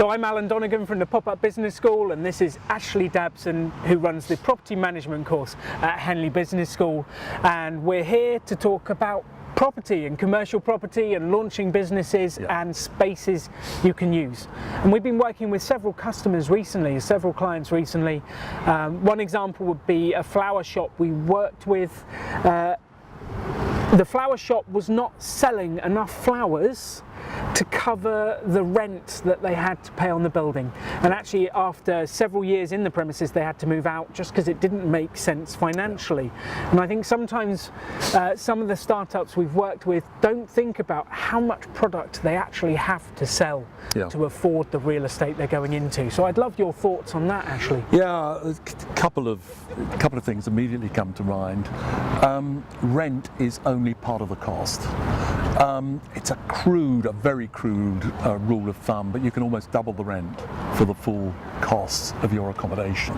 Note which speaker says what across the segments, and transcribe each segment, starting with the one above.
Speaker 1: So I'm Alan Donegan from the PopUp Business School, and this is Ashley Dabson, who runs the property management course at Henley Business School, and we're here to talk about property and commercial property and launching businesses and spaces you can use. And we've been working with several customers recently, several clients recently. One example would be a flower shop we worked with. The flower shop was not selling enough flowers to cover the rent that they had to pay on the building, and actually after several years in the premises they had to move out just because it didn't make sense financially. And I think sometimes some of the startups we've worked with don't think about how much product they actually have to sell to afford the real estate they're going into. So I'd love your thoughts on that, Ashley.
Speaker 2: Yeah, a couple of things immediately come to mind. Rent is only part of the cost. It's a very crude rule of thumb, but you can almost double the rent for the full costs of your accommodation.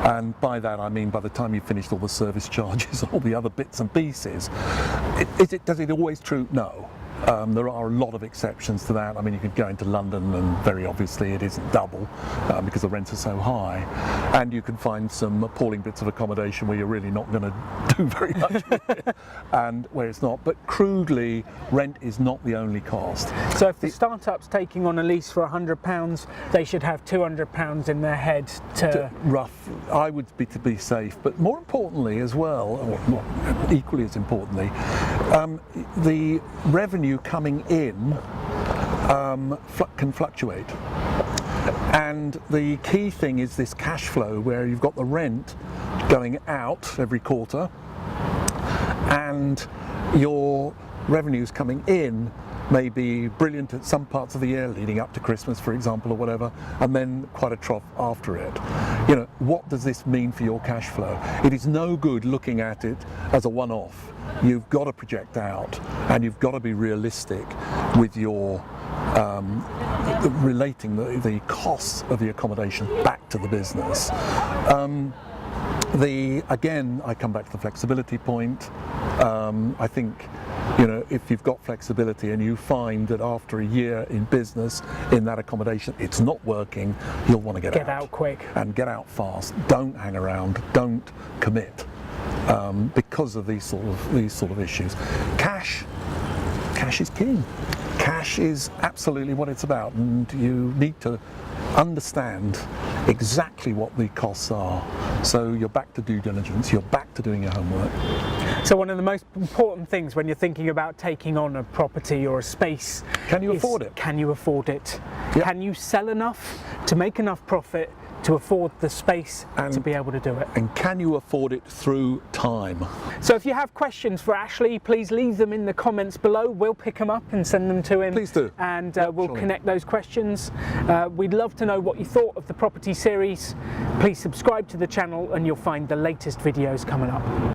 Speaker 2: And by that I mean by the time you've finished all the service charges, all the other bits and pieces. Does it always true? No. There are a lot of exceptions to that. I mean, you could go into London and very obviously it isn't double because the rents are so high, and you can find some appalling bits of accommodation where you're really not going to do very much with it, and where it's not. But crudely, rent is not the only cost.
Speaker 1: So if the startup's taking on a lease for £100, they should have £200 in their head to
Speaker 2: rough. I would be to be safe, but more importantly as well, or equally as importantly, the revenue coming in can fluctuate, and the key thing is this cash flow, where you've got the rent going out every quarter and your revenues coming in may be brilliant at some parts of the year leading up to Christmas, for example, or whatever, and then quite a trough after it. You know, what does this mean for your cash flow? It is no good looking at it as a one-off. You've got to project out, and you've got to be realistic with your relating the costs of the accommodation back to the business. Again, I come back to the flexibility point. I think, you know, if you've got flexibility and you find that after a year in business in that accommodation it's not working, you'll want to get out
Speaker 1: quick
Speaker 2: and get out fast. Don't hang around. Don't commit because of these sort of issues. Cash is king. Cash is absolutely what it's about, and you need to understand exactly what the costs are. So you're back to due diligence, you're back to doing your homework.
Speaker 1: So one of the most important things when you're thinking about taking on a property or a space,
Speaker 2: can you afford it?
Speaker 1: Can you afford it?
Speaker 2: Yep.
Speaker 1: Can you sell enough to make enough profit to afford the space and to be able to do it?
Speaker 2: And can you afford it through time?
Speaker 1: So if you have questions for Ashley, please leave them in the comments below. We'll pick them up and send them to him.
Speaker 2: Please do.
Speaker 1: And we'll connect those questions. We'd love to know what you thought of the property series. Please subscribe to the channel and you'll find the latest videos coming up.